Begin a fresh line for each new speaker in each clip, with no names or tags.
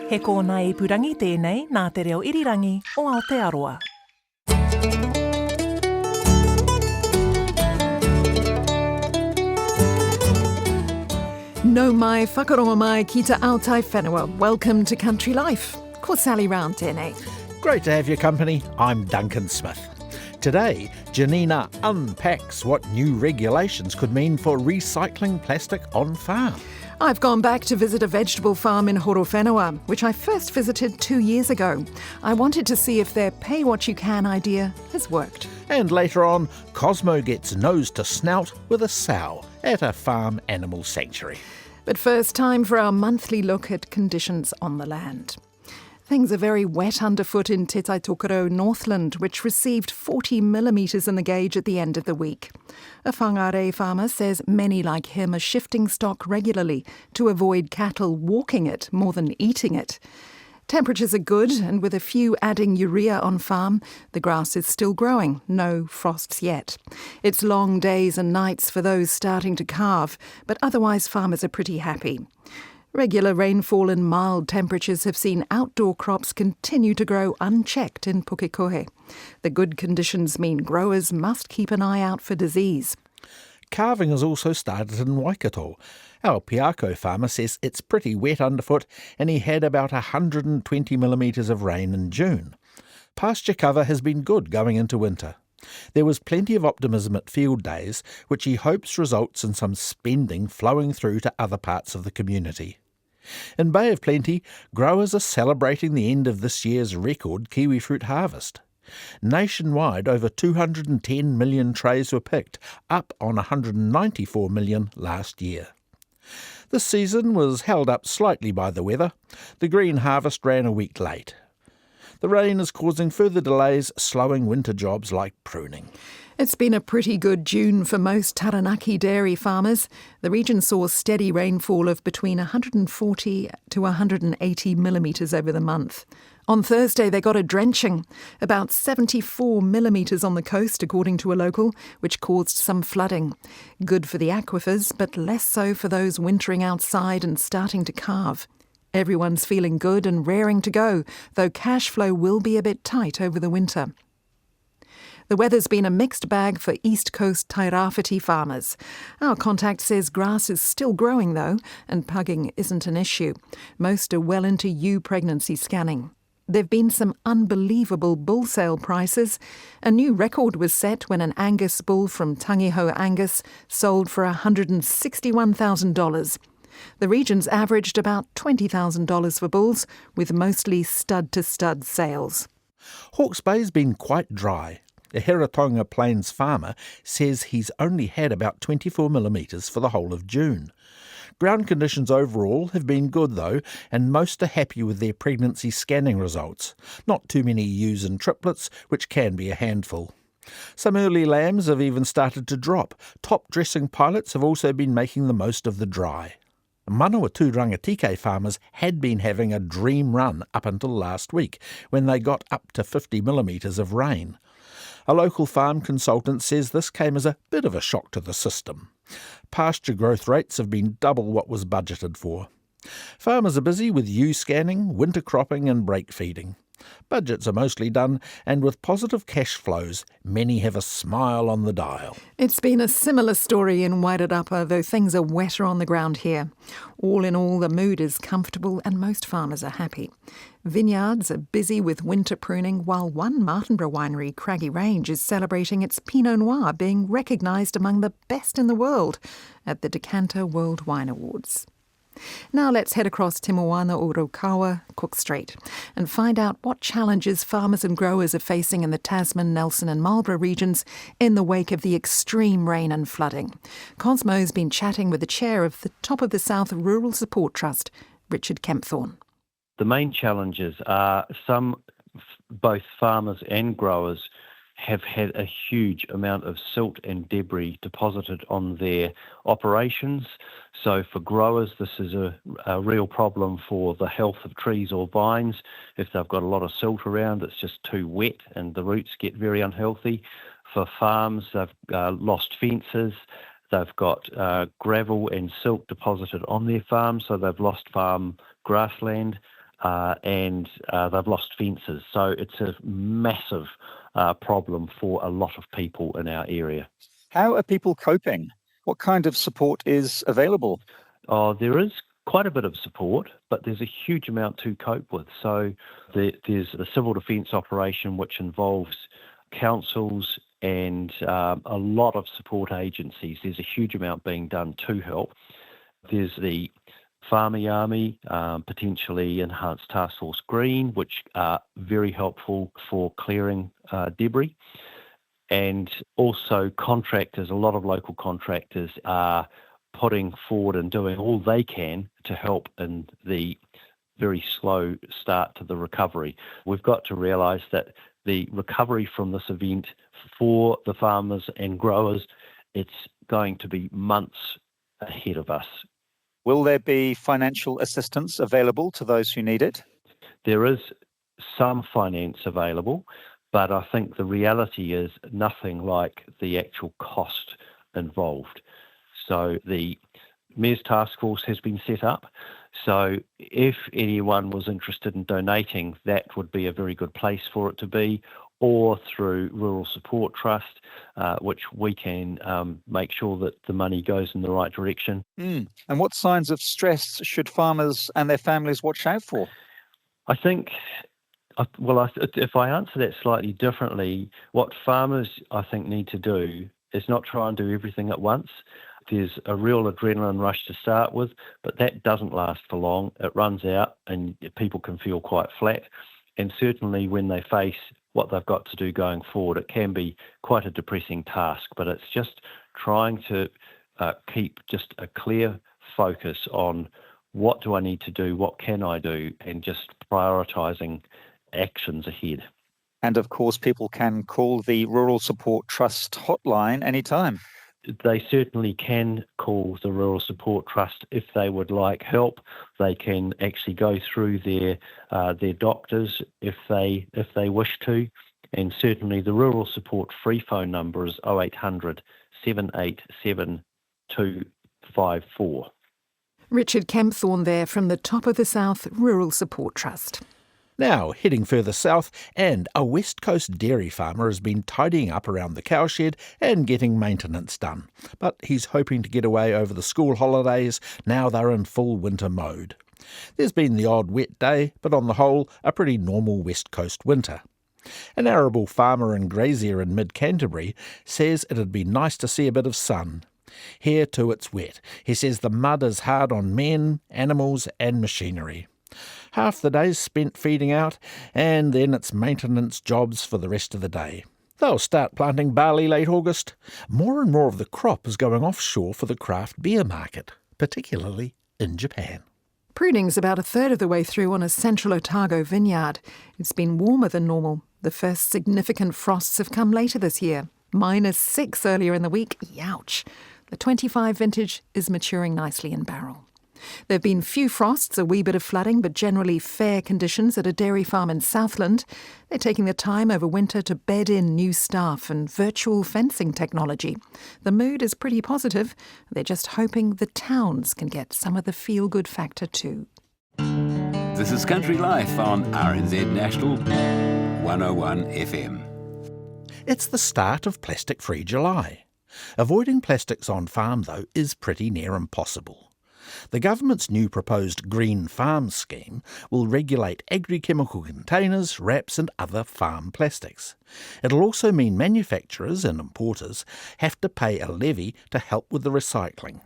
He kōna I purangi tēnei nā te reo irirangi o Aotearoa.
No mai whakarongo mai ki te Aotai Whenua. Welcome to Country Life. Ko Sally Round tēnei.
Great to have your company. I'm Duncan Smith. Today, Janina unpacks what new regulations could mean for recycling plastic on farm.
I've gone back to visit a vegetable farm in Horowhenua, which I first visited 2 years ago. I wanted to see if their pay-what-you-can idea has worked.
And later on, Cosmo gets nose to snout with a sow at a farm animal sanctuary.
But first, time for our monthly look at conditions on the land. Things are very wet underfoot in Te Taitokoro, Northland, which received 40 millimetres in the gauge at the end of the week. A whangārei farmer says many like him are shifting stock regularly to avoid cattle walking it more than eating it. Temperatures are good, and with a few adding urea on farm, the grass is still growing. No frosts yet. It's long days and nights for those starting to calve, but otherwise farmers are pretty happy. Regular rainfall and mild temperatures have seen outdoor crops continue to grow unchecked in Pukekohe. The good conditions mean growers must keep an eye out for disease.
Calving has also started in Waikato. Our Piako farmer says it's pretty wet underfoot and he had about 120 millimetres of rain in June. Pasture cover has been good going into winter. There was plenty of optimism at field days, which he hopes results in some spending flowing through to other parts of the community. In Bay of Plenty, growers are celebrating the end of this year's record kiwi fruit harvest. Nationwide, over 210 million trays were picked, up on 194 million last year. This season was held up slightly by the weather. The green harvest ran a week late. The rain is causing further delays, slowing winter jobs like pruning.
It's been a pretty good June for most Taranaki dairy farmers. The region saw steady rainfall of between 140 to 180 millimetres over the month. On Thursday, they got a drenching, about 74 millimetres on the coast, according to a local, which caused some flooding. Good for the aquifers, but less so for those wintering outside and starting to calve. Everyone's feeling good and raring to go, though cash flow will be a bit tight over the winter. The weather's been a mixed bag for East Coast Tairāwhiti farmers. Our contact says grass is still growing though, and pugging isn't an issue. Most are well into ewe pregnancy scanning. There've been some unbelievable bull sale prices. A new record was set when an Angus bull from Tangiho Angus sold for $161,000. The region's averaged about $20,000 for bulls, with mostly stud-to-stud sales.
Hawke's Bay's been quite dry. A Heratonga Plains farmer says he's only had about 24 millimetres for the whole of June. Ground conditions overall have been good though, and most are happy with their pregnancy scanning results. Not too many ewes and triplets, which can be a handful. Some early lambs have even started to drop. Top dressing pilots have also been making the most of the dry. Manawatu Rangatike farmers had been having a dream run up until last week, when they got up to 50 millimetres of rain. A local farm consultant says this came as a bit of a shock to the system. Pasture growth rates have been double what was budgeted for. Farmers are busy with ewe scanning, winter cropping and break feeding. Budgets are mostly done, and with positive cash flows, many have a smile on the dial.
It's been a similar story in Wairarapa, though things are wetter on the ground here. All in all, the mood is comfortable and most farmers are happy. Vineyards are busy with winter pruning, while one Martinborough winery, Craggy Range, is celebrating its Pinot Noir being recognised among the best in the world at the Decanter World Wine Awards. Now let's head across Te Moana o Raukawa, Cook Strait, and find out what challenges farmers and growers are facing in the Tasman, Nelson and Marlborough regions in the wake of the extreme rain and flooding. Cosmo's been chatting with the chair of the Top of the South Rural Support Trust, Richard Kempthorne.
The main challenges are both farmers and growers have had a huge amount of silt and debris deposited on their operations. So for growers, this is a real problem for the health of trees or vines. If they've got a lot of silt around, it's just too wet and the roots get very unhealthy. For farms, they've lost fences. They've got gravel and silt deposited on their farm, so they've lost farm grassland. and they've lost fences. So it's a massive problem for a lot of people in our area.
How are people coping? What kind of support is available?
There is quite a bit of support, but there's a huge amount to cope with. So there's the civil defence operation, which involves councils and a lot of support agencies. There's a huge amount being done to help. There's the Farming Army, potentially Enhanced Task Force Green, which are very helpful for clearing debris. And also contractors, a lot of local contractors are putting forward and doing all they can to help in the very slow start to the recovery. We've got to realise that the recovery from this event for the farmers and growers, it's going to be months ahead of us.
Will there be financial assistance available to those who need it?
There is some finance available, but I think the reality is nothing like the actual cost involved. So the Mayor's Task Force has been set up. So if anyone was interested in donating, that would be a very good place for it to be, or through Rural Support Trust, which we can make sure that the money goes in the right direction.
And what signs of stress should farmers and their families watch out for?
I think, if I answer that slightly differently, what farmers, I think, need to do is not try and do everything at once. There's a real adrenaline rush to start with, but that doesn't last for long. It runs out and people can feel quite flat. And certainly when they face what they've got to do going forward, it can be quite a depressing task, but it's just trying to keep just a clear focus on what do I need to do, what can I do, and just prioritising actions ahead.
And of course, people can call the Rural Support Trust hotline anytime.
They certainly can call the Rural Support Trust if they would like help. They can actually go through their doctors if they wish to, and certainly the Rural Support free phone number is 0800 787 254.
Richard Kempthorne there from the Top of the South Rural Support Trust.
Now, heading further south, and a West Coast dairy farmer has been tidying up around the cowshed and getting maintenance done. But he's hoping to get away over the school holidays now they're in full winter mode. There's been the odd wet day, but on the whole, a pretty normal West Coast winter. An arable farmer and grazier in mid-Canterbury says it'd be nice to see a bit of sun. Here too it's wet. He says the mud is hard on men, animals and machinery. Half the day's spent feeding out, and then it's maintenance jobs for the rest of the day. They'll start planting barley late August. More and more of the crop is going offshore for the craft beer market, particularly in Japan.
Pruning's about a third of the way through on a central Otago vineyard. It's been warmer than normal. The first significant frosts have come later this year. -6 earlier in the week. Youch. The 25 vintage is maturing nicely in barrel. There have been few frosts, a wee bit of flooding, but generally fair conditions at a dairy farm in Southland. They're taking the time over winter to bed in new staff and virtual fencing technology. The mood is pretty positive. They're just hoping the towns can get some of the feel-good factor too.
This is Country Life on RNZ National 101 FM.
It's the start of Plastic-Free July. Avoiding plastics on farm, though, is pretty near impossible. The government's new proposed Green Farm scheme will regulate agri-chemical containers, wraps and other farm plastics. It'll also mean manufacturers and importers have to pay a levy to help with the recycling.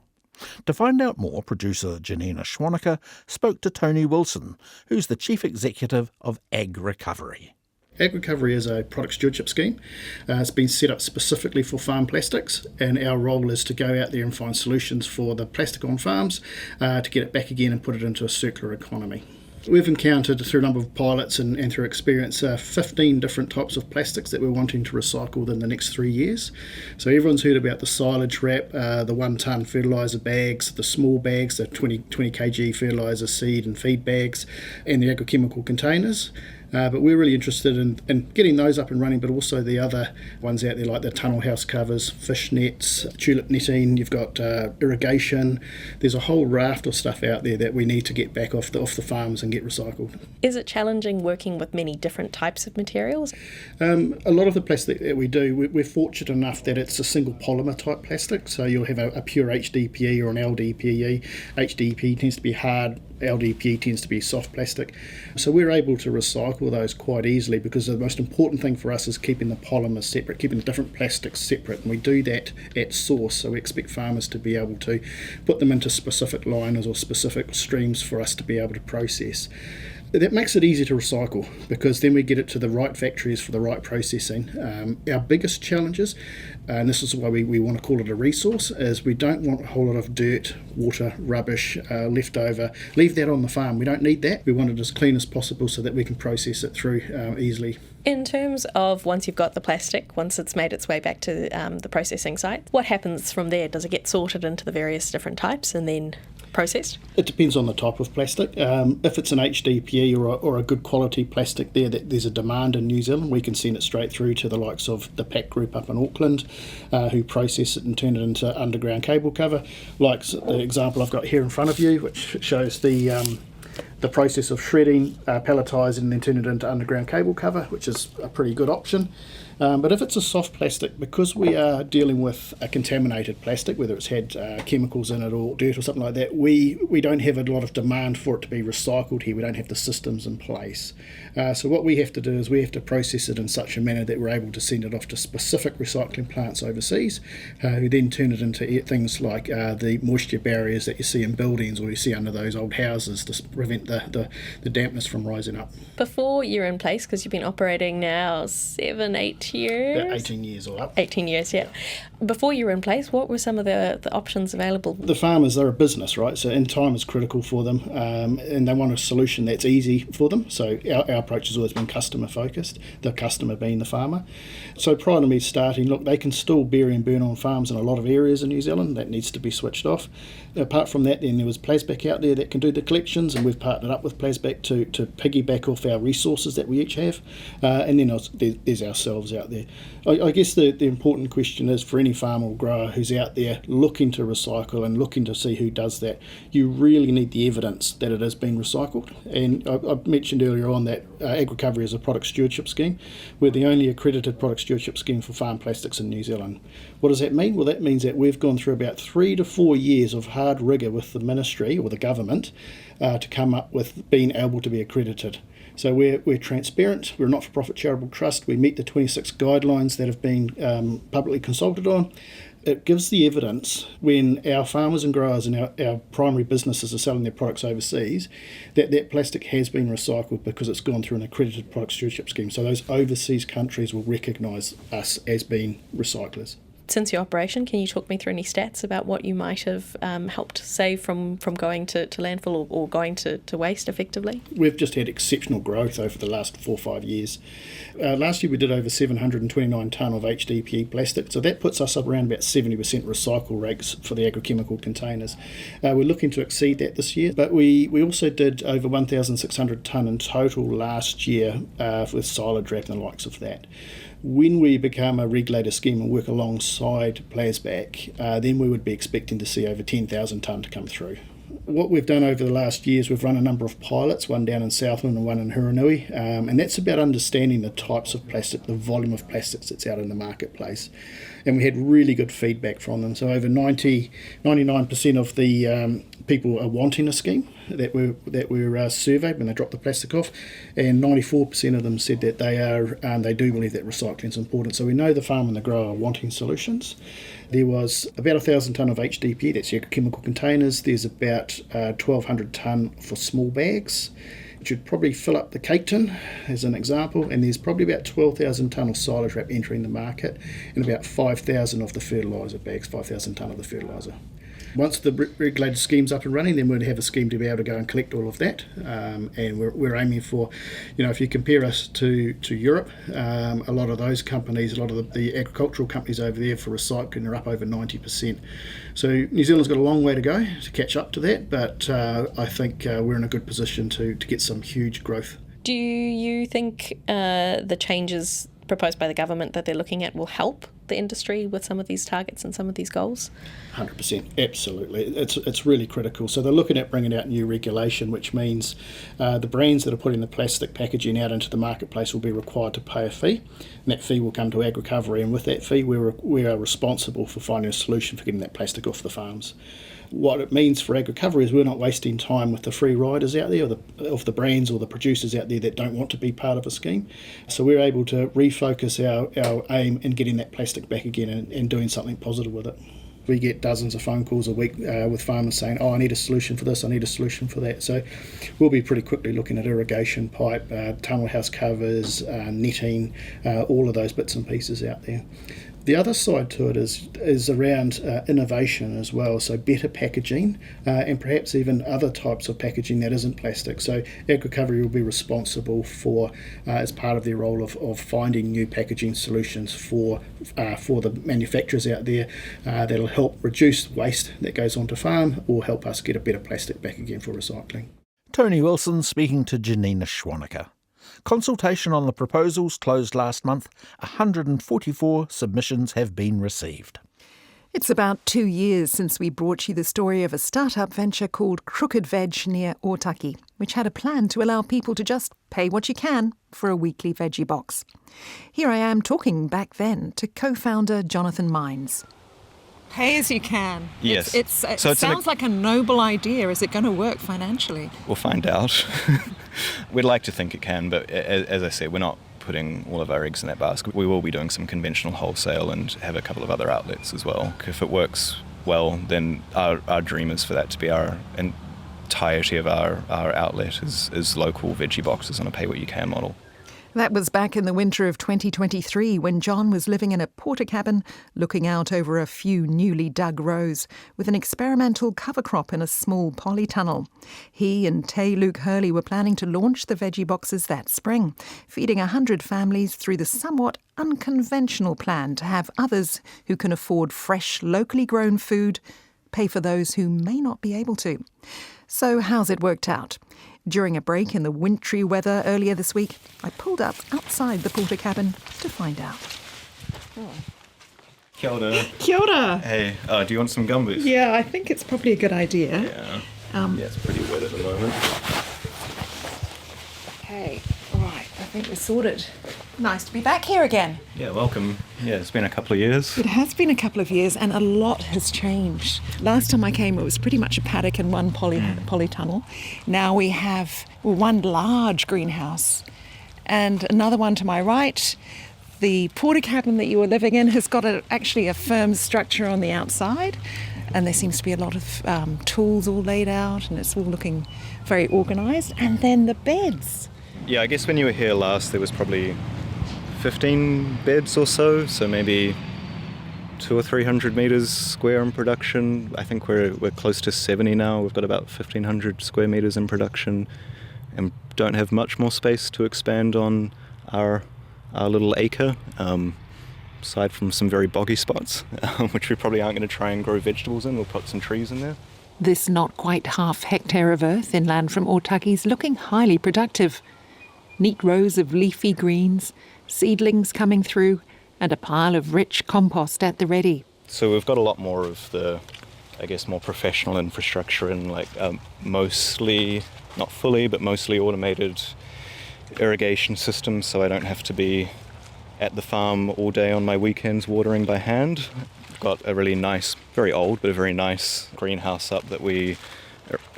To find out more, producer Janina Schwaneker spoke to Tony Wilson, who's the Chief Executive of Agrecovery.
Agrecovery is a product stewardship scheme. It's been set up specifically for farm plastics, and our role is to go out there and find solutions for the plastic on farms to get it back again and put it into a circular economy. We've encountered through a number of pilots and through experience 15 different types of plastics that we're wanting to recycle within the next 3 years. So everyone's heard about the silage wrap, the 1 tonne fertiliser bags, the small bags, the 20 kg fertiliser seed and feed bags, and the agrochemical containers. But we're really interested in getting those up and running, but also the other ones out there like the tunnel house covers, fish nets, tulip netting, you've got irrigation. There's a whole raft of stuff out there that we need to get back off the farms and get recycled.
Is it challenging working with many different types of materials?
A lot of the plastic that we do, we're fortunate enough that it's a single polymer type plastic, so you'll have a pure HDPE or an LDPE. HDPE tends to be hard, LDPE tends to be soft plastic. So we're able to recycle those quite easily because the most important thing for us is keeping the polymers separate, keeping the different plastics separate, and we do that at source. So we expect farmers to be able to put them into specific liners or specific streams for us to be able to process. That makes it easy to recycle because then we get it to the right factories for the right processing. Our biggest challenges, and this is why we want to call it a resource, is we don't want a whole lot of dirt, water, rubbish left over. Leave that on the farm. We don't need that. We want it as clean as possible so that we can process it through easily.
In terms of once you've got the plastic, once it's made its way back to the processing site, what happens from there? Does it get sorted into the various different types and then processed?
It depends on the type of plastic. If it's an HDPE or a good quality plastic there's a demand in New Zealand, we can send it straight through to the likes of the Pack Group up in Auckland, who process it and turn it into underground cable cover. Like the example I've got here in front of you, which shows the process of shredding, pelletising and then turning it into underground cable cover, which is a pretty good option. But if it's a soft plastic, because we are dealing with a contaminated plastic, whether it's had chemicals in it or dirt or something like that, we don't have a lot of demand for it to be recycled here. We don't have the systems in place. So what we have to do is we have to process it in such a manner that we're able to send it off to specific recycling plants overseas, who then turn it into things like the moisture barriers that you see in buildings or you see under those old houses to prevent the dampness from rising up.
Before you're in place, because you've been operating now 7-8 years?
About 18 years or up.
18 years, yeah. Before you were in place, what were some of the options available?
The farmers, they're a business, right? So time is critical for them, and they want a solution that's easy for them. So our approach has always been customer focused, the customer being the farmer. So prior to me starting, look, they can still bury and burn on farms in a lot of areas in New Zealand. That needs to be switched off. Apart from that, then there was Plasback out there that can do the collections, and we've partnered up with Plasback to piggyback off our resources that we each have. And then there's ourselves out there. I guess the important question is for any farmer or grower who's out there looking to recycle and looking to see who does that, you really need the evidence that it has been recycled. And I mentioned earlier on that Agrecovery is a product stewardship scheme. We're the only accredited product stewardship scheme for farm plastics in New Zealand. What does that mean? Well, that means that we've gone through about 3 to 4 years of hard rigour with the ministry or the government to come up with being able to be accredited. So we're transparent, we're a not-for-profit charitable trust, we meet the 26 guidelines that have been publicly consulted on. It gives the evidence when our farmers and growers and our primary businesses are selling their products overseas that plastic has been recycled because it's gone through an accredited product stewardship scheme. So those overseas countries will recognise us as being recyclers.
Since your operation, can you talk me through any stats about what you might have helped save from going to landfill or going to waste effectively?
We've just had exceptional growth over the last 4 or 5 years. Last year we did over 729 tonne of HDPE plastic, so that puts us up around about 70% recycle rates for the agrochemical containers. We're looking to exceed that this year, but we also did over 1,600 tonne in total last year with silage wrap and the likes of that. When we become a regulator scheme and work alongside Plasback, then we would be expecting to see over 10,000 tonne to come through. What we've done over the last years, we've run a number of pilots, one down in Southland and one in Huranui, and that's about understanding the types of plastic, the volume of plastics that's out in the marketplace. And we had really good feedback from them. So over 99% of the people are wanting a scheme that were surveyed when they dropped the plastic off, and 94% of them said that they do believe that recycling is important. So we know the farmer and the grower are wanting solutions. There was about 1,000 tonne of HDPE, that's your chemical containers. There's about 1,200 tonne for small bags, which would probably fill up the cake tin as an example, and there's probably about 12,000 tonne of silage wrap entering the market and about 5,000 of the fertiliser bags, 5,000 tonne of the fertiliser. Once the regulated scheme's up and running, then we'd have a scheme to be able to go and collect all of that, and we're aiming for, if you compare us to Europe, a lot of those companies, a lot of the agricultural companies over there for recycling are up over 90%. So New Zealand's got a long way to go to catch up to that, but I think we're in a good position to get some huge growth.
Do you think the changes proposed by the government that they're looking at will help the industry with some of these targets and some of these goals?
100%, absolutely. It's really critical. So they're looking at bringing out new regulation, which means the brands that are putting the plastic packaging out into the marketplace will be required to pay a fee, and that fee will come to Agrecovery, and with that fee we are responsible for finding a solution for getting that plastic off the farms. What it means for Agrecovery is we're not wasting time with the free riders out there, or of the brands or the producers out there that don't want to be part of a scheme. So we're able to refocus our aim in getting that plastic back again and doing something positive with it. We get dozens of phone calls a week with farmers saying, I need a solution for this, I need a solution for that. So we'll be pretty quickly looking at irrigation pipe, tunnel house covers, netting, all of those bits and pieces out there. The other side to it is around innovation as well, so better packaging and perhaps even other types of packaging that isn't plastic. So Agrecovery will be responsible for, as part of their role of finding new packaging solutions for the manufacturers out there that'll help reduce waste that goes onto farm or help us get a better plastic back again for recycling.
Tony Wilson speaking to Janina Schwanecker. Consultation on the proposals closed last month. 144 submissions have been received.
It's about 2 years since we brought you the story of a start-up venture called Crooked Veg near Otaki, which had a plan to allow people to just pay what you can for a weekly veggie box. Here I am talking back then to co-founder Jonathan Mines. Pay as you can.
Yes.
It sounds like a noble idea. Is it going to work financially?
We'll find out. We'd like to think it can, but as I said, we're not putting all of our eggs in that basket. We will be doing some conventional wholesale and have a couple of other outlets as well. If it works well, then our dream is for that to be our entirety of our outlet is local veggie boxes on a pay-what-you-can model.
That was back in the winter of 2023 when John was living in a porta cabin looking out over a few newly dug rows with an experimental cover crop in a small polytunnel. He and Tay Luke Hurley were planning to launch the veggie boxes that spring, feeding 100 families through the somewhat unconventional plan to have others who can afford fresh, locally grown food pay for those who may not be able to. So how's it worked out? During a break in the wintry weather earlier this week, I pulled up outside the porta cabin to find out.
Kia ora.
Kia ora.
Hey, do you want some gumboots?
Yeah, I think it's probably a good idea.
Yeah. It's pretty wet at the moment.
Okay, right, I think we're sorted. Nice to be back here again.
Yeah, welcome. Yeah, it's been a couple of years.
It has been a couple of years and a lot has changed. Last time I came it was pretty much a paddock and one polytunnel. Now we have one large greenhouse and another one to my right. The porta cabin that you were living in has got actually a firm structure on the outside, and there seems to be a lot of tools all laid out and it's all looking very organised. And then the beds.
Yeah, I guess when you were here last there was probably 15 beds or so maybe 200 or 300 metres square in production. I think we're close to 70 now. We've got about 1,500 square metres in production and don't have much more space to expand on our little acre, aside from some very boggy spots, which we probably aren't going to try and grow vegetables in. We'll put some trees in there.
This not quite half hectare of earth inland from Otaki is looking highly productive. Neat rows of leafy greens, seedlings coming through, and a pile of rich compost at the ready.
So we've got a lot more of the, I guess, more professional infrastructure and mostly, not fully, but mostly automated irrigation systems, so I don't have to be at the farm all day on my weekends watering by hand. We've got a really nice, very old, but a very nice greenhouse up that we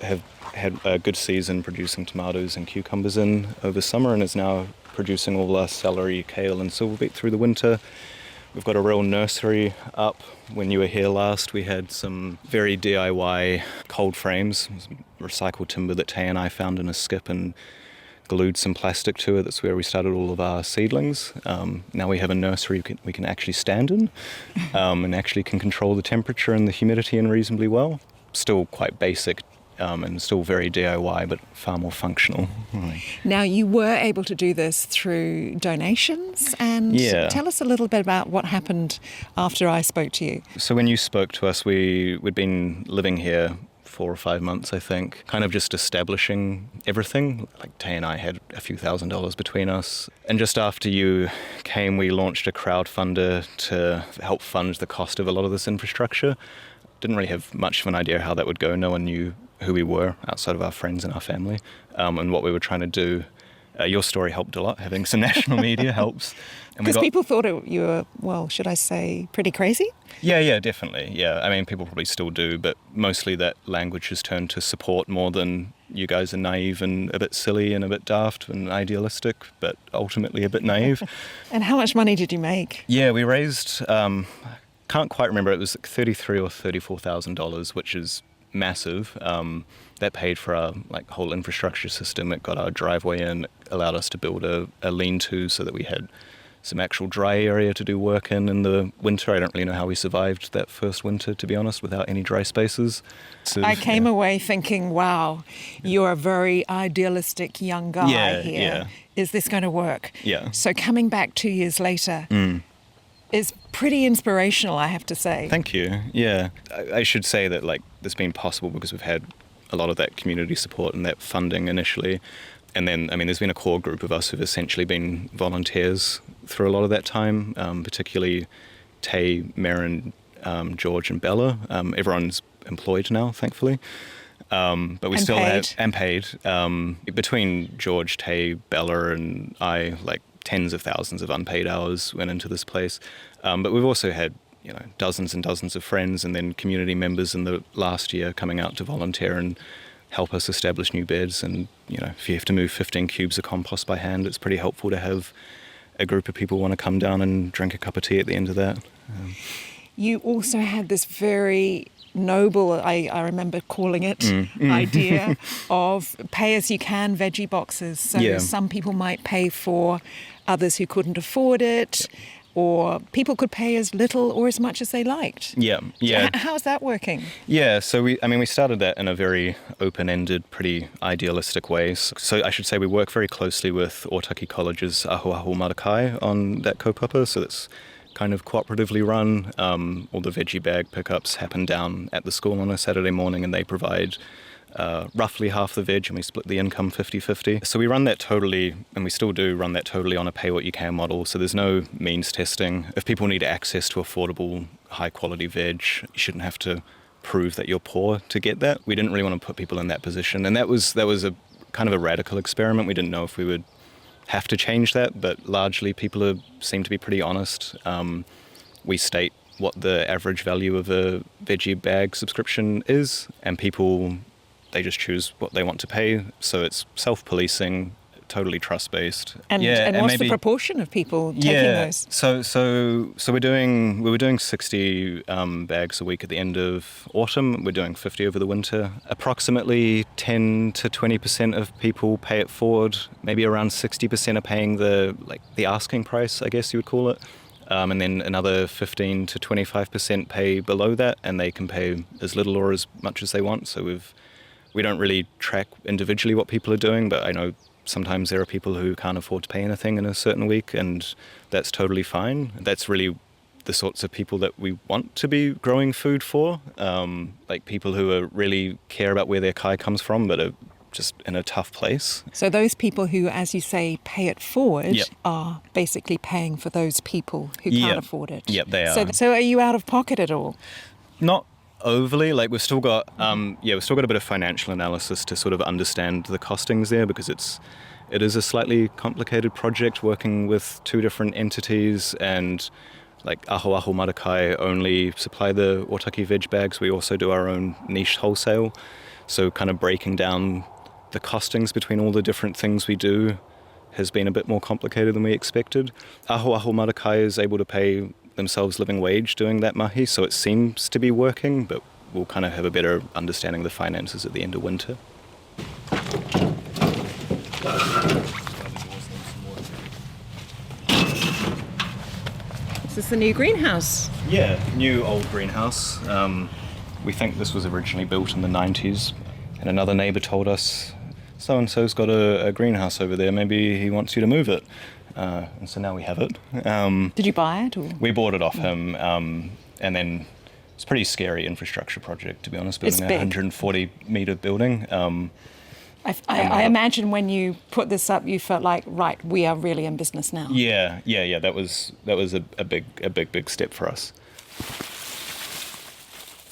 have had a good season producing tomatoes and cucumbers in over summer and is now producing all our celery, kale and silver beet through the winter. We've got a real nursery up. When you were here last, we had some very DIY cold frames, recycled timber that Tay and I found in a skip and glued some plastic to it. That's where we started all of our seedlings. Now we have a nursery we can actually stand in and actually can control the temperature and the humidity in reasonably well. Still quite basic and still very DIY, but far more functional.
Now, you were able to do this through donations, and tell us a little bit about what happened after I spoke to you.
So when you spoke to us, we'd been living here 4 or 5 months, I think, kind of just establishing everything. Like Tay and I had a few $1,000s between us. And just after you came, we launched a crowdfunder to help fund the cost of a lot of this infrastructure. Didn't really have much of an idea how that would go. No one knew who we were outside of our friends and our family, and what we were trying to do. Your story helped a lot. Having some national media helps.
Because people thought you were, well, should I say, pretty crazy?
Yeah, definitely. Yeah, I mean, people probably still do, but mostly that language has turned to support more than you guys are naive and a bit silly and a bit daft and idealistic, but ultimately a bit naive.
And how much money did you make?
Yeah, we raised, can't quite remember, it was like $33,000 or $34,000, which is massive. That paid for our whole infrastructure system. It got our driveway in, allowed us to build a lean-to so that we had some actual dry area to do work in the winter. I don't really know how we survived that first winter, to be honest, without any dry spaces. So,
I came away thinking, wow, you're a very idealistic young guy here.
Yeah.
Is this going to work?
Yeah.
So coming back 2 years later is pretty inspirational, I have to say.
Thank you. Yeah. I should say that it's been possible because we've had a lot of that community support and that funding initially. And then, I mean, there's been a core group of us who've essentially been volunteers through a lot of that time, particularly Tay, Merrin, George and Bella. Everyone's employed now, thankfully. But we still have... And paid. Between George, Tay, Bella and I, tens of thousands of unpaid hours went into this place. But we've also had dozens and dozens of friends and then community members in the last year coming out to volunteer and help us establish new beds. And, if you have to move 15 cubes of compost by hand, it's pretty helpful to have a group of people want to come down and drink a cup of tea at the end of that.
You also had this very noble, I remember calling it, idea of pay-as-you-can veggie boxes. So some people might pay for others who couldn't afford it. Or people could pay as little or as much as they liked. Yeah. How's that working?
Yeah, so we started that in a very open-ended, pretty idealistic way. So I should say we work very closely with Otaki College's Ahuahu Marakai on that kaupapa, so it's kind of cooperatively run. All the veggie bag pickups happen down at the school on a Saturday morning, and they provide roughly half the veg, and we split the income 50-50. So we run that totally, and we still do run that totally on a pay-what-you-can model, so there's no means testing. If people need access to affordable, high-quality veg, you shouldn't have to prove that you're poor to get that. We didn't really want to put people in that position, and that was a kind of a radical experiment. We didn't know if we would have to change that, but largely people seem to be pretty honest. We state what the average value of a veggie bag subscription is, and people... they just choose what they want to pay, so it's self-policing, totally trust-based.
And what's the proportion of people taking those?
So we were doing 60 bags a week at the end of autumn. We're doing 50 over the winter. Approximately 10 to 20% of people pay it forward. Maybe around 60% are paying the asking price, I guess you would call it. And then another 15 to 25% pay below that, and they can pay as little or as much as they want. So we don't really track individually what people are doing, but I know sometimes there are people who can't afford to pay anything in a certain week, and that's totally fine. That's really the sorts of people that we want to be growing food for, people who really care about where their kai comes from, but are just in a tough place.
So those people who, as you say, pay it forward are basically paying for those people who can't afford it.
Yep, they are.
So are you out of pocket at all?
Not overly. We've still got a bit of financial analysis to sort of understand the costings there, because it is a slightly complicated project working with two different entities, and Ahuahu Marakai only supply the Otaki veg bags. We also do our own niche wholesale, so kind of breaking down the costings between all the different things we do has been a bit more complicated than we expected. Ahuahu Marakai is able to pay themselves living wage doing that mahi, so it seems to be working, but we'll kind of have a better understanding of the finances at the end of winter.
Is this the new greenhouse?
Yeah, new old greenhouse. We think this was originally built in the 90s, and another neighbour told us, so-and-so's got a greenhouse over there, maybe he wants you to move it. And so now we have it.
Did you buy it? Or?
We bought it off him, and then it's a pretty scary infrastructure project, to be honest, building
It's
a
big.
140-metre building.
I imagine when you put this up, you felt like, right, we are really in business now.
Yeah. That was a big step for us.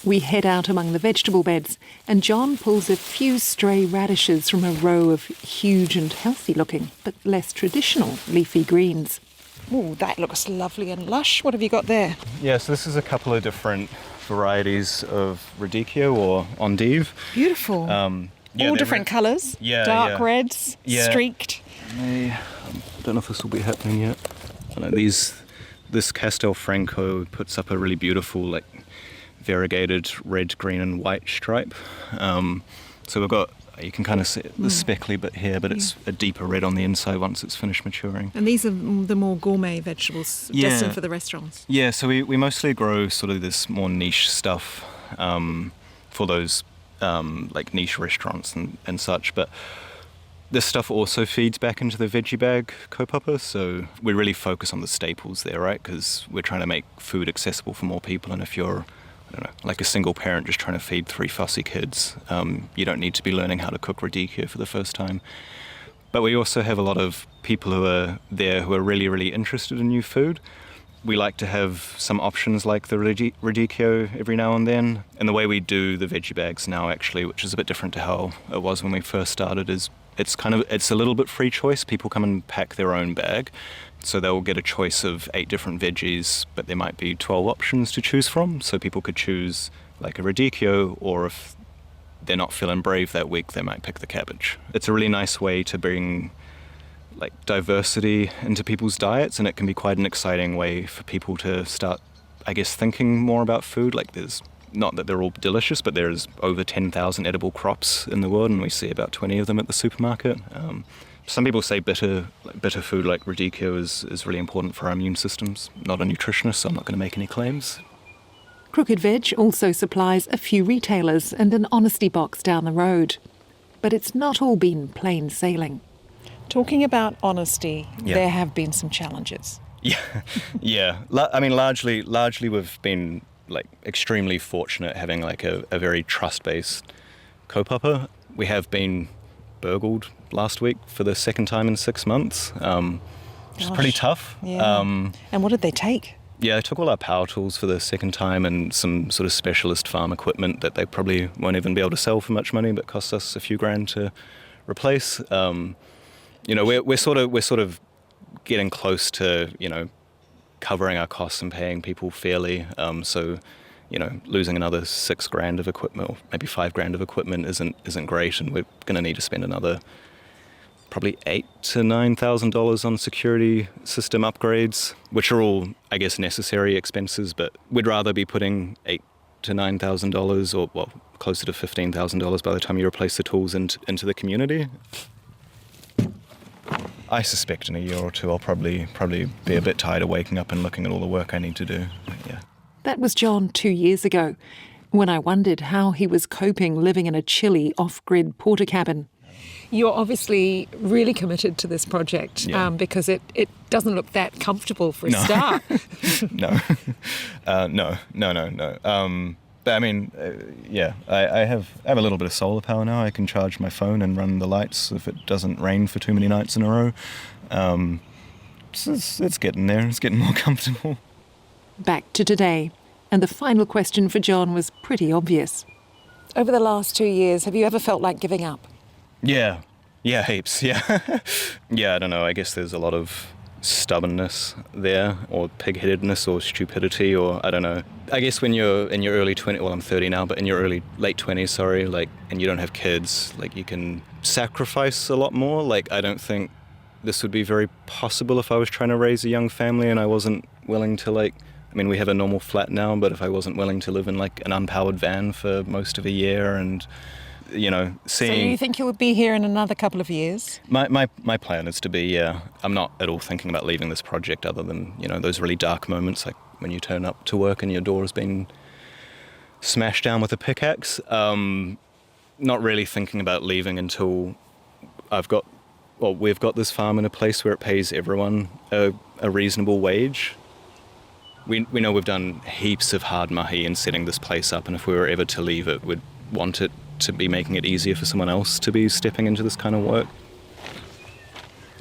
We head out among the vegetable beds, and John pulls a few stray radishes from a row of huge and healthy-looking, but less traditional leafy greens.
Ooh, that looks lovely and lush. What have you got there?
Yeah, so this is a couple of different varieties of radicchio or endive.
Beautiful.
All
All different colours. Dark reds, streaked.
I don't know if this will be happening yet. I know this Castelfranco puts up a really beautiful, like, variegated red, green and white stripe. So we've got, you can kind of see the speckly bit here, but it's a deeper red on the inside once it's finished maturing.
And these are the more gourmet vegetables destined for the restaurants.
Yeah, so we mostly grow sort of this more niche stuff for those like niche restaurants and such, but this stuff also feeds back into the veggie bag kaupapa, so we really focus on the staples there, right? Because we're trying to make food accessible for more people, and if you're, I don't know, like a single parent just trying to feed 3 fussy kids, you don't need to be learning how to cook radicchio for the first time. But we also have a lot of people who are there who are really, really interested in new food. We like to have some options like the radicchio every now and then. And the way we do the veggie bags now, actually, which is a bit different to how it was when we first started, is it's a little bit free choice. People come and pack their own bag. So they'll get a choice of 8 different veggies, but there might be 12 options to choose from. So people could choose like a radicchio, or if they're not feeling brave that week, they might pick the cabbage. It's a really nice way to bring like diversity into people's diets, and it can be quite an exciting way for people to start, I guess, thinking more about food. Like, there's not that they're all delicious, but there's over 10,000 edible crops in the world, and we see about 20 of them at the supermarket. Some people say bitter food like radicchio is really important for our immune systems. Not a nutritionist, so I'm not going to make any claims.
Crooked Veg also supplies a few retailers and an honesty box down the road. But it's not all been plain sailing.
Talking about honesty, there have been some challenges.
Yeah. I mean, largely we've been like extremely fortunate having like a very trust-based kaupapa. We have been burgled last week for the second time in 6 months, which is pretty tough.
Yeah. And what did they take?
Yeah, they took all our power tools for the second time and some sort of specialist farm equipment that they probably won't even be able to sell for much money, but costs us a few grand to replace. You know, we're sort of getting close to, you know, covering our costs and paying people fairly. So, you know, losing another 6 grand of equipment, or maybe 5 grand of equipment isn't great, and we're going to need to spend another probably $8,000 to $9,000 on security system upgrades, which are all, I guess, necessary expenses. But we'd rather be putting $8,000 to $9,000, or well, closer to $15,000 by the time you replace the tools into the community. I suspect in a year or two I'll probably be a bit tired of waking up and looking at all the work I need to do. Yeah.
That was John 2 years ago, when I wondered how he was coping living in a chilly off-grid porta cabin.
You're obviously really committed to this project, because it doesn't look that comfortable for a start.
No. No. But I mean, I have a little bit of solar power now. I can charge my phone and run the lights if it doesn't rain for too many nights in a row. It's getting there. It's getting more comfortable.
Back to today, and the final question for John was pretty obvious.
Over the last 2 years, have you ever felt like giving up?
Yeah, heaps, yeah. Yeah, I don't know, I guess there's a lot of stubbornness there, or pig-headedness, or stupidity, or I don't know. I guess when you're in your early 20s, well, I'm 30 now, but in your late 20s, like, and you don't have kids, like, you can sacrifice a lot more. Like, I don't think this would be very possible if I was trying to raise a young family and I wasn't willing to, like, I mean, we have a normal flat now, but if I wasn't willing to live in, like, an unpowered van for most of a year and, you know, seeing...
So you think you would be here in another couple of years?
My plan is to be, yeah. I'm not at all thinking about leaving this project, other than, you know, those really dark moments, like when you turn up to work and your door has been smashed down with a pickaxe. Not really thinking about leaving until we've got this farm in a place where it pays everyone a reasonable wage. we know we've done heaps of hard mahi in setting this place up, and if we were ever to leave it, we'd want it to be making it easier for someone else to be stepping into this kind of work.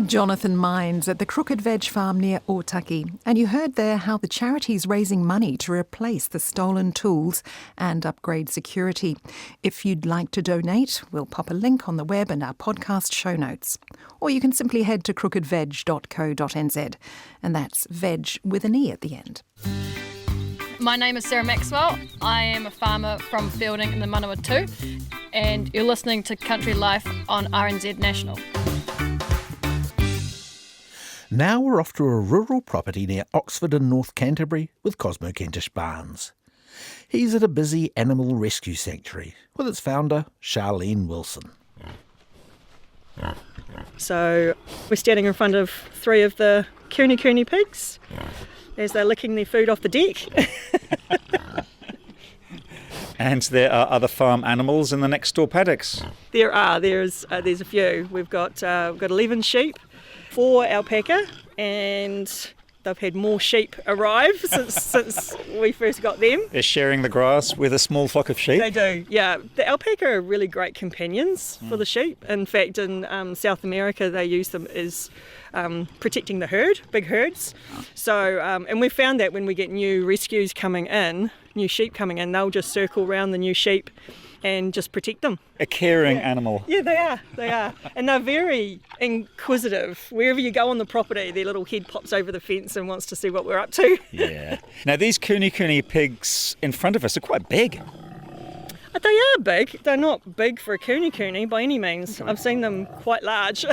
Jonathan Mines at the Crooked Veg farm near Otaki. And you heard there how the charity's raising money to replace the stolen tools and upgrade security. If you'd like to donate, we'll pop a link on the web and our podcast show notes. Or you can simply head to crookedveg.co.nz. And that's veg with an E at the end.
My name is Sarah Maxwell. I am a farmer from Fielding in the Manawatu, and you're listening to Country Life on RNZ National.
Now we're off to a rural property near Oxford in North Canterbury with Cosmo Kentish Barnes. He's at a busy animal rescue sanctuary with its founder, Charlene Wilson.
So we're standing in front of 3 of the kuni pigs as they're licking their food off the deck.
And there are other farm animals in the next door paddocks.
There are. There's a few. We've got 11 sheep, 4 alpaca, and they've had more sheep arrive since we first got them.
They're sharing the grass with a small flock of sheep.
They do, yeah. The alpaca are really great companions for the sheep. In fact, in South America, they use them as protecting the herd, big herds. So, and we found that when we get new rescues coming in, new sheep coming in, they'll just circle around the new sheep and just protect them.
A caring animal.
Yeah, they are. And they're very inquisitive. Wherever you go on the property, their little head pops over the fence and wants to see what we're up to.
Yeah. Now, these kuni pigs in front of us are quite big.
They are big. They're not big for a kuni by any means. I've seen them quite large.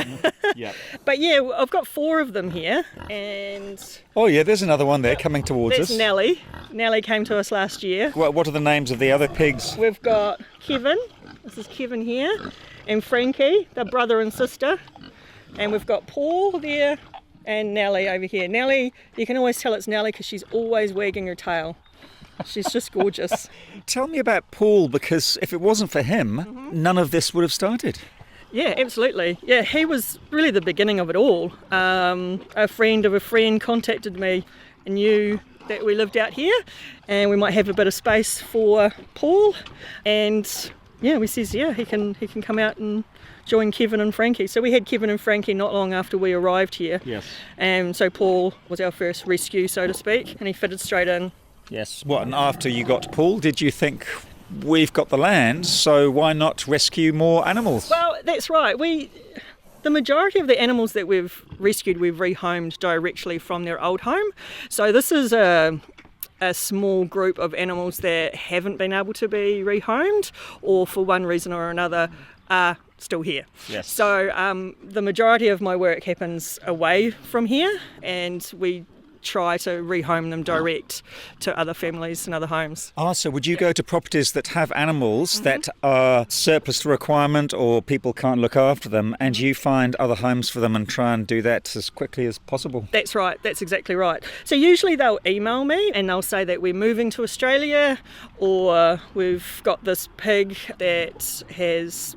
Yeah.
But yeah, I've got 4 of them here. And
oh yeah, there's another one there coming towards us.
That's Nellie. Nellie came to us last year.
What are the names of the other pigs?
We've got Kevin. This is Kevin here. And Frankie, they're brother and sister. And we've got Paul there and Nellie over here. Nellie, you can always tell it's Nellie because she's always wagging her tail. She's just gorgeous.
Tell me about Paul, because if it wasn't for him, none of this would have started.
Yeah, absolutely. Yeah, he was really the beginning of it all. A friend of a friend contacted me and knew that we lived out here and we might have a bit of space for Paul. And yeah, we says, yeah, he can come out and join Kevin and Frankie. So we had Kevin and Frankie not long after we arrived here.
Yes.
And so Paul was our first rescue, so to speak, and he fitted straight in.
Yes. What, and after you got Paul, did you think, we've got the land, so why not rescue more animals?
Well, that's right. The majority of the animals that we've rescued, we've rehomed directly from their old home. So this is a small group of animals that haven't been able to be rehomed or for one reason or another are still here.
Yes.
So the majority of my work happens away from here, and we try to rehome them direct to other families and other homes.
So would you go to properties that have animals that are surplus to requirement or people can't look after them, and you find other homes for them and try and do that as quickly as possible?
That's right, that's exactly right. So usually they'll email me and they'll say that we're moving to Australia, or we've got this pig that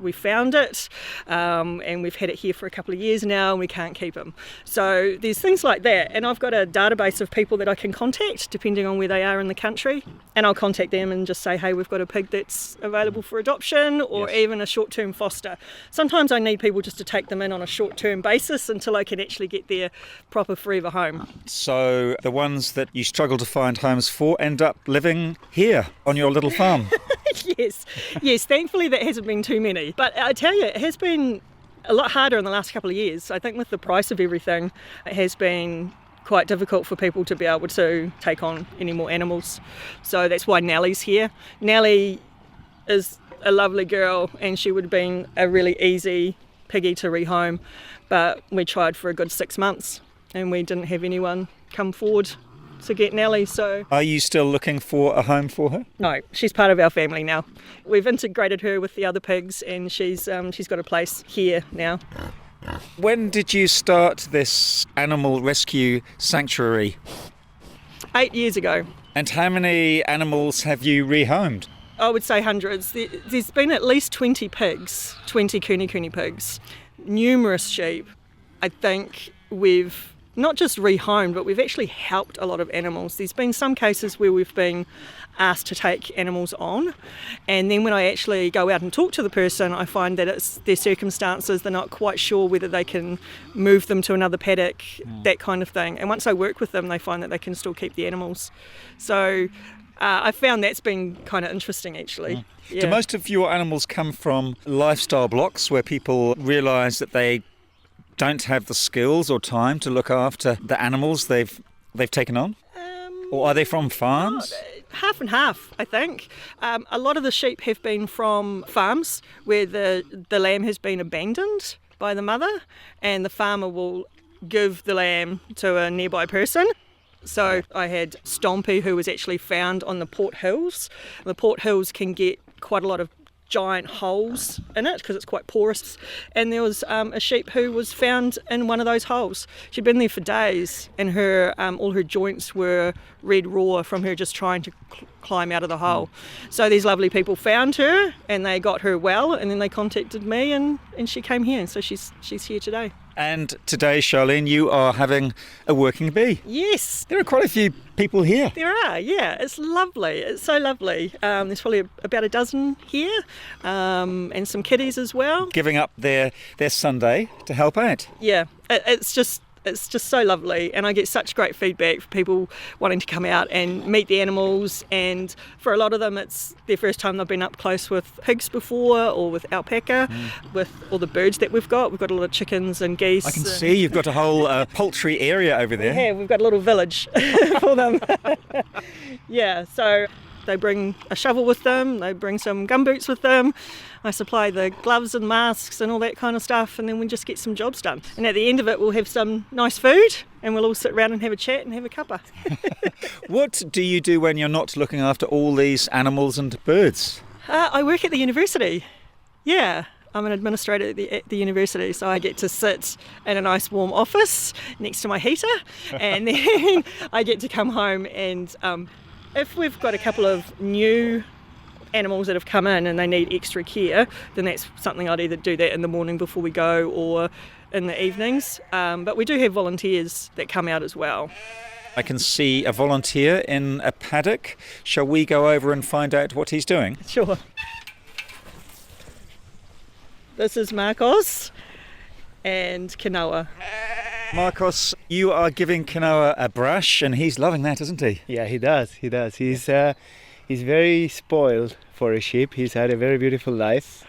we found it and we've had it here for a couple of years now and we can't keep him. So there's things like that, and I've got a database of people that I can contact depending on where they are in the country, and I'll contact them and just say, hey, we've got a pig that's available for adoption, or even a short-term foster. Sometimes I need people just to take them in on a short-term basis until I can actually get their proper forever home.
So the ones that you struggle to find homes for end up living here on your little farm?
Yes, thankfully that hasn't been too many, but I tell you, it has been a lot harder in the last couple of years. I think with the price of everything, it has been quite difficult for people to be able to take on any more animals. So that's why Nellie's here. Nellie is a lovely girl and she would have been a really easy piggy to rehome, but we tried for a good 6 months and we didn't have anyone come forward to get Nellie. So
are you still looking for a home for her?
No, she's part of our family now. We've integrated her with the other pigs and she's got a place here now.
When did you start this animal rescue sanctuary?
8 years ago.
And how many animals have you rehomed?
I would say hundreds. There's been at least 20 pigs, 20 kuni pigs, numerous sheep. I think we've not just rehomed, but we've actually helped a lot of animals. There's been some cases where we've been asked to take animals on, and then when I actually go out and talk to the person, I find that it's their circumstances, they're not quite sure whether they can move them to another paddock, that kind of thing. And once I work with them, they find that they can still keep the animals. So I found that's been kind of interesting, actually. Yeah.
Do most of your animals come from lifestyle blocks where people realise that they don't have the skills or time to look after the animals they've taken on? Or are they from farms?
Half and half, I think. A lot of the sheep have been from farms where the lamb has been abandoned by the mother, and the farmer will give the lamb to a nearby person. So I had Stompy, who was actually found on the Port Hills. The Port Hills can get quite a lot of giant holes in it because it's quite porous, and there was a sheep who was found in one of those holes. She'd been there for days, and her all her joints were red raw from her just trying to climb out of the hole. So these lovely people found her and they got her well, and then they contacted me, and she came here, and so she's here today.
And today, Charlene, you are having a working bee.
Yes.
There are quite a few people here.
There are, yeah. It's lovely. It's so lovely. There's probably about a dozen here, and some kitties as well.
Giving up their Sunday to help out.
Yeah, it's just so lovely, and I get such great feedback from people wanting to come out and meet the animals, and for a lot of them it's their first time they've been up close with pigs before, or with alpaca, with all the birds that we've got. We've got a lot of chickens and geese.
I can see you've got a whole poultry area over there.
Yeah, we've got a little village for them. Yeah, so they bring a shovel with them, they bring some gumboots with them. I supply the gloves and masks and all that kind of stuff, and then we just get some jobs done. And at the end of it, we'll have some nice food, and we'll all sit around and have a chat and have a cuppa.
What do you do when you're not looking after all these animals and birds?
I work at the university. Yeah. I'm an administrator at the university, so I get to sit in a nice warm office next to my heater, and then I get to come home, and if we've got a couple of new animals that have come in and they need extra care, then that's something I'd either do that in the morning before we go or in the evenings. But we do have volunteers that come out as well.
I can see a volunteer in a paddock. Shall we go over and find out what he's doing?
Sure. This is Marcos and Kanoa.
Marcos, you are giving Kanoa a brush, and he's loving that, isn't he?
Yeah, he does. He's very spoiled for a sheep. He's had a very beautiful life.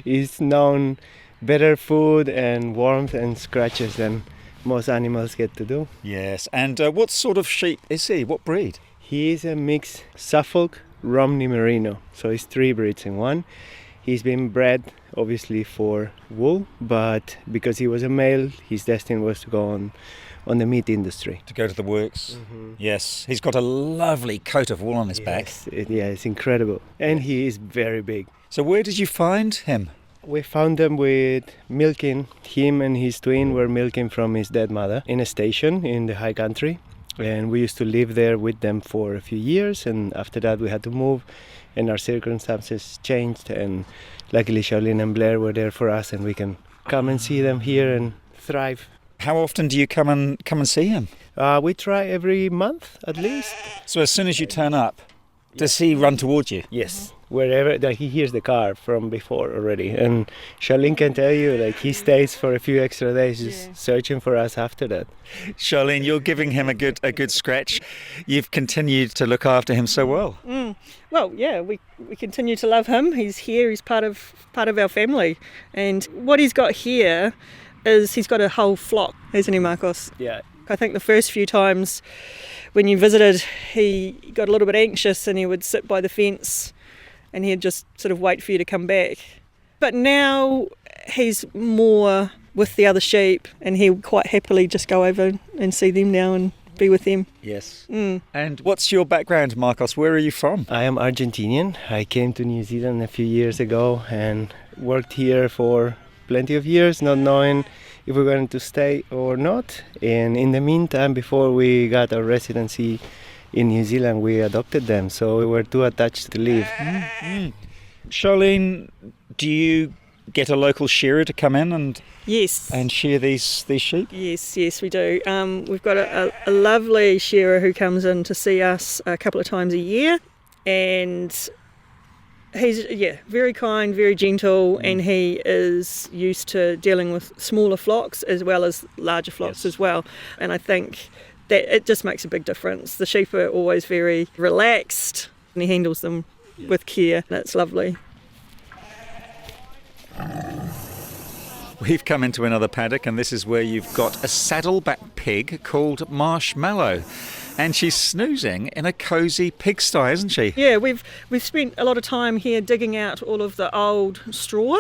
He's known better food and warmth and scratches than most animals get to do.
Yes, and what sort of sheep is he? What breed?
He is a mixed Suffolk Romney Merino, so he's 3 breeds in one. He's been bred obviously for wool, but because he was a male, his destiny was to go on the meat industry.
To go to the works. Mm-hmm. Yes, he's got a lovely coat of wool on his back.
It's incredible. And he is very big.
So where did you find him?
We found him with milking. Him and his twin were milking from his dead mother in a station in the high country. And we used to live there with them for a few years, and after that we had to move, and our circumstances changed, and luckily Charlene and Blair were there for us, and we can come and see them here and thrive.
How often do you come and see him?
We try every month at least.
So as soon as you turn up, does he run towards you?
Yes, wherever he hears the car from before already, and Charlene can tell you he stays for a few extra days just searching for us after that.
Charlene, you're giving him a good scratch. You've continued to look after him so well.
Well, yeah, we continue to love him. He's here. He's part of our family, and what he's got here is he's got a whole flock, hasn't he, Marcos?
Yeah.
I think the first few times when you visited, he got a little bit anxious and he would sit by the fence and he'd just sort of wait for you to come back. But now he's more with the other sheep, and he'll quite happily just go over and see them now and be with them.
Yes. And what's your background, Marcos? Where are you from?
I am Argentinian. I came to New Zealand a few years ago and worked here for plenty of years, not knowing if we're going to stay or not. And in the meantime, before we got our residency in New Zealand, we adopted them, so we were too attached to leave.
Charlene, do you get a local shearer to come in and
Yes.
and shear these sheep?
Yes, we do. We've got a lovely shearer who comes in to see us a couple of times a year, and he's very kind, very gentle, and he is used to dealing with smaller flocks as well as larger flocks as well. And I think that it just makes a big difference. The sheep are always very relaxed, and he handles them with care. That's lovely.
We've come into another paddock, and this is where you've got a saddleback pig called Marshmallow. And she's snoozing in a cosy pigsty, isn't she?
Yeah, we've spent a lot of time here digging out all of the old straw.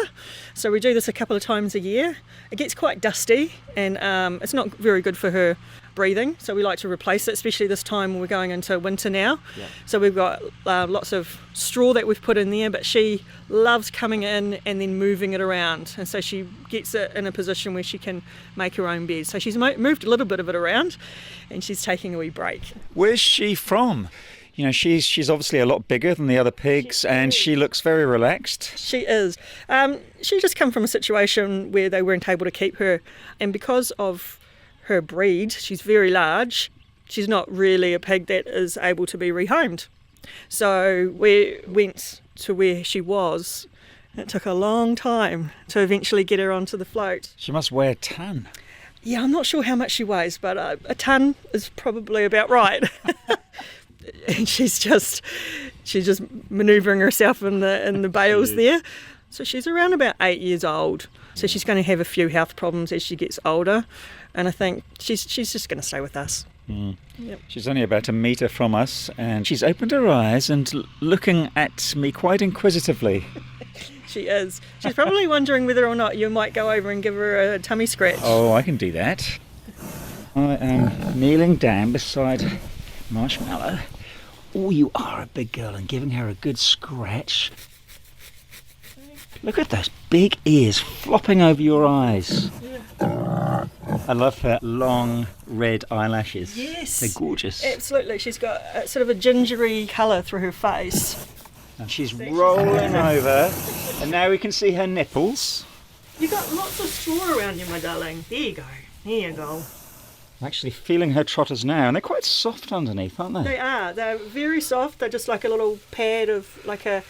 So we do this a couple of times a year. It gets quite dusty, and it's not very good for her breathing. So we like to replace it, especially this time when we're going into winter now. Yeah. So we've got lots of straw that we've put in there, but she loves coming in and then moving it around. And so she gets it in a position where she can make her own bed. So she's moved a little bit of it around, and she's taking a wee break.
Where's she from? You know, she's obviously a lot bigger than the other pigs, and she looks very relaxed.
She is. She just come from a situation where they weren't able to keep her, and because of her breed, she's very large. She's not really a pig that is able to be rehomed. So we went to where she was. It took a long time to eventually get her onto the float.
She must weigh a tonne.
Yeah, I'm not sure how much she weighs, but a tonne is probably about right. And she's just manoeuvring herself in the bales there. So she's around about 8 years old. So she's going to have a few health problems as she gets older, and I think she's just going to stay with us.
Mm.
Yep.
She's only about a metre from us, and she's opened her eyes and looking at me quite inquisitively.
She is. She's probably wondering whether or not you might go over and give her a tummy scratch.
Oh, I can do that. I am kneeling down beside Marshmallow. Oh, you are a big girl, and giving her a good scratch. Look at those big ears flopping over your eyes. Yeah. I love her long red eyelashes.
Yes.
They're gorgeous.
Absolutely. She's got sort of a gingery colour through her face.
And she's rolling over, and now we can see her nipples.
You've got lots of straw around you, my darling. There you go. There you go.
I'm actually feeling her trotters now, and they're quite soft underneath, aren't they?
They are. They're very soft. They're just like a little pad of like a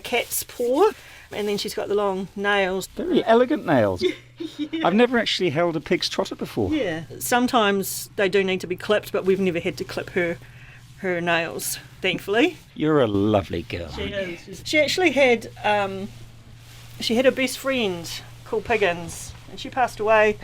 cat's paw. And then she's got the long nails.
Very elegant nails.
Yeah.
I've never actually held a pig's trotter before.
Yeah. Sometimes they do need to be clipped, but we've never had to clip her nails, thankfully.
You're a lovely girl.
She is. She actually had a best friend called Piggins, and she passed away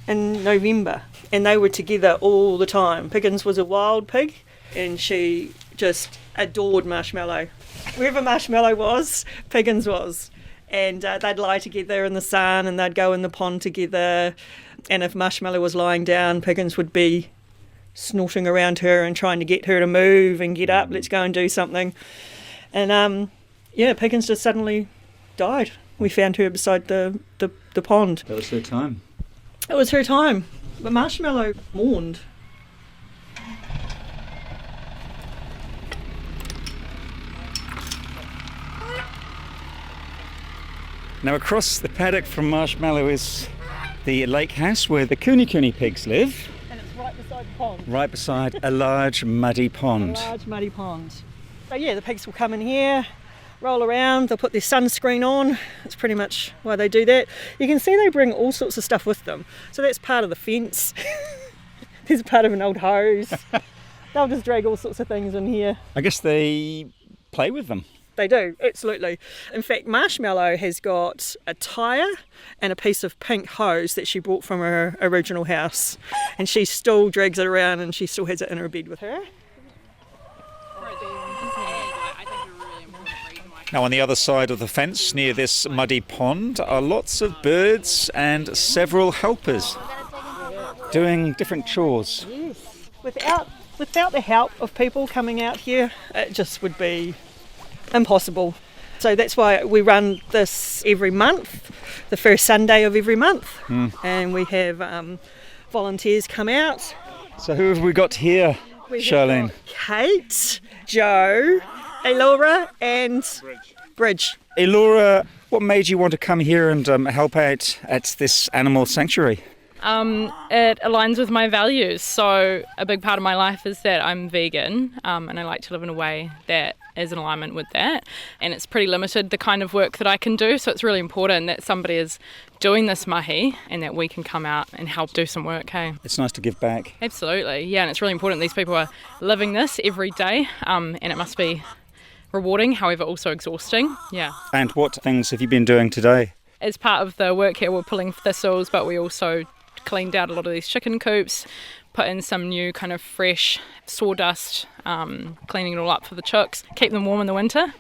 in November, and they were together all the time. Piggins was a wild pig, and she just adored Marshmallow. Wherever Marshmallow was, Piggins was. And they'd lie together in the sun, and they'd go in the pond together. And if Marshmallow was lying down, Piggins would be snorting around her and trying to get her to move and get up, let's go and do something. And Piggins just suddenly died. We found her beside the pond.
That was her time.
It was her time. But Marshmallow mourned.
Now across the paddock from Marshmallow is the lake house where the Kuni pigs live.
And it's right beside the pond.
Right beside a large muddy pond.
A large muddy pond. So yeah, the pigs will come in here, roll around, they'll put their sunscreen on. That's pretty much why they do that. You can see they bring all sorts of stuff with them. So that's part of the fence. There's part of an old hose. They'll just drag all sorts of things in here.
I guess they play with them.
They do, absolutely. In fact, Marshmallow has got a tyre and a piece of pink hose that she brought from her original house. And she still drags it around, and she still has it in her bed with her.
Now on the other side of the fence, near this muddy pond, are lots of birds and several helpers doing different chores.
Yes. Without the help of people coming out here, it just would be impossible. So that's why we run this every month, the first Sunday of every month. And we have volunteers come out.
So who have we got here, Charlene?
Kate, Joe, Elora and Bridge.
Elora, what made you want to come here and help out at this animal sanctuary?
It aligns with my values. So a big part of my life is that I'm vegan, and I like to live in a way that is in alignment with that. And it's pretty limited, the kind of work that I can do. So it's really important that somebody is doing this mahi and that we can come out and help do some work, hey?
It's nice to give back.
Absolutely, yeah. And it's really important these people are living this every day, and it must be rewarding, however also exhausting, yeah.
And what things have you been doing today?
As part of the work here, we're pulling thistles, but we also cleaned out a lot of these chicken coops, put in some new kind of fresh sawdust, cleaning it all up for the chooks, keep them warm in the winter.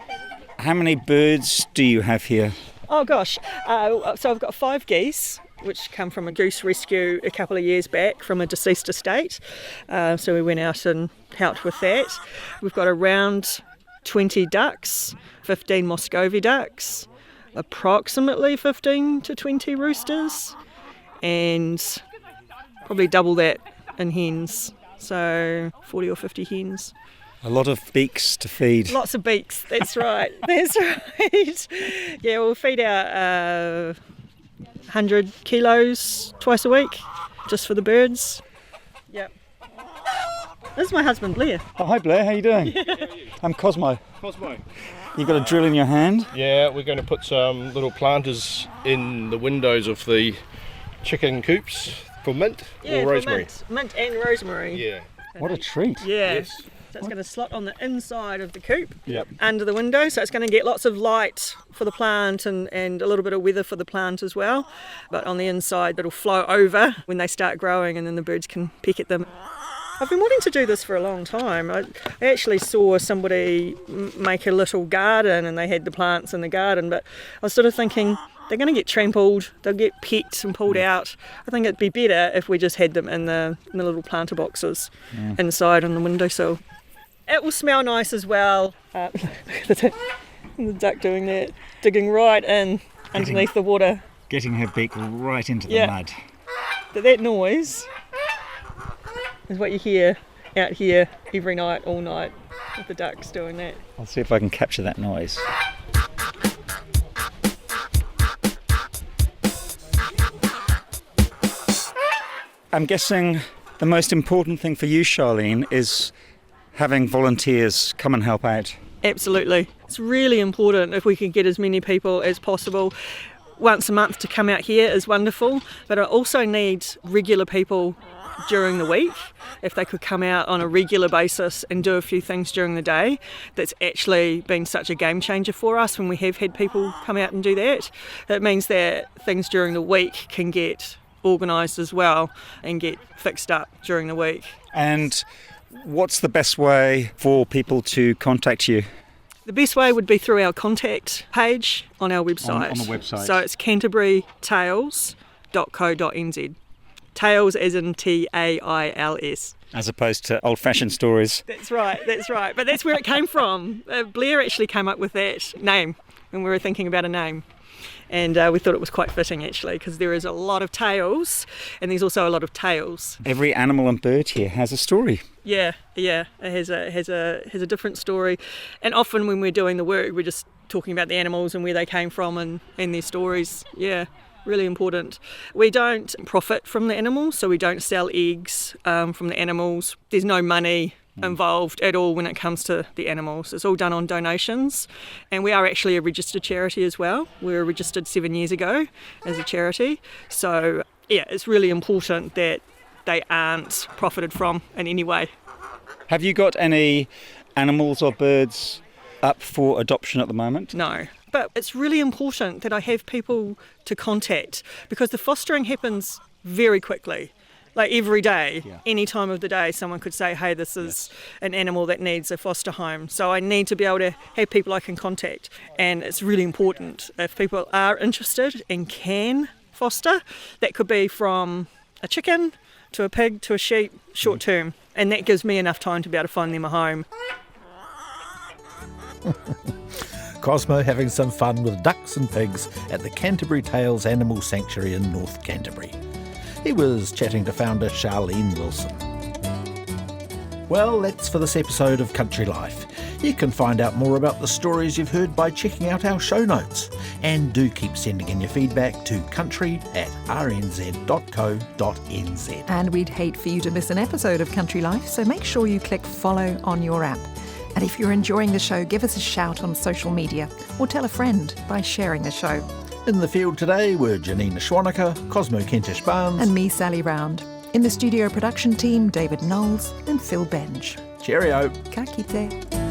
How many birds do you have here?
Oh gosh, so I've got 5 geese, which come from a goose rescue a couple of years back from a deceased estate. So we went out and helped with that. We've got around 20 ducks, 15 Muscovy ducks, approximately 15 to 20 roosters, and probably double that in hens, so 40 or 50 hens.
A lot of beaks to feed.
Lots of beaks, that's right, that's right. Yeah, we'll feed out 100 kilos twice a week, just for the birds. Yep. This is my husband, Blair.
Oh, hi Blair, how you doing? I'm Cosmo.
Cosmo.
You've got a drill in your hand?
Yeah, we're going to put some little planters in the windows of the chicken coops for mint or rosemary.
Mint and rosemary.
Yeah.
What a treat.
Yeah.
Yes.
So it's going to slot on the inside of the coop,
Yep.
under the window, so it's going to get lots of light for the plant and a little bit of weather for the plant as well. But on the inside, it'll flow over when they start growing, and then the birds can peck at them. I've been wanting to do this for a long time. I actually saw somebody make a little garden, and they had the plants in the garden, but I was sort of thinking, they're going to get trampled, they'll get pecked and pulled out. I think it'd be better if we just had them in the little planter boxes inside on the windowsill. It will smell nice as well. Look at the duck doing that, digging right in underneath the water.
Getting her beak right into the mud.
But that noise is what you hear out here every night, all night, with the ducks doing that.
I'll see if I can capture that noise. I'm guessing the most important thing for you, Charlene, is having volunteers come and help out.
Absolutely. It's really important if we can get as many people as possible. Once a month to come out here is wonderful, but I also need regular people during the week. If they could come out on a regular basis and do a few things during the day, that's actually been such a game changer for us when we have had people come out and do that. It means that things during the week can get organised as well and get fixed up during the week.
And what's the best way for people to contact you?
The best way would be through our contact page on our website.
On the website.
So it's canterburytales.co.nz. Tales as in Tails.
As opposed to old-fashioned stories.
That's right. But that's where it came from. Blair actually came up with that name when we were thinking about a name. And we thought it was quite fitting, actually, because there is a lot of tales and there's also a lot of tales.
Every animal and bird here has a story.
Yeah, it has a different story. And often when we're doing the work, we're just talking about the animals and where they came from and their stories. Yeah, really important. We don't profit from the animals, so we don't sell eggs from the animals. There's no money involved at all when it comes to the animals. It's all done on donations, and we are actually a registered charity as well. We were registered 7 years ago as a charity, so yeah, it's really important that they aren't profited from in any way.
Have you got any animals or birds up for adoption at the moment?
No, but it's really important that I have people to contact, because the fostering happens very quickly. Like every day, any time of the day, someone could say, hey, this is an animal that needs a foster home. So I need to be able to have people I can contact. And it's really important. If people are interested and can foster, that could be from a chicken to a pig to a sheep, short term. And that gives me enough time to be able to find them a home.
Cosmo having some fun with ducks and pigs at the Canterbury Tales Animal Sanctuary in North Canterbury. He was chatting to founder Charlene Wilson. Well, that's for this episode of Country Life. You can find out more about the stories you've heard by checking out our show notes. And do keep sending in your feedback to country@rnz.co.nz.
And we'd hate for you to miss an episode of Country Life, so make sure you click follow on your app. And if you're enjoying the show, give us a shout on social media or tell a friend by sharing the show.
In the field today were Janina Schwanneker, Cosmo Kentish-Barnes
And me, Sally Round. In the studio production team, David Knowles and Phil Benge.
Cheerio.
Ka kite.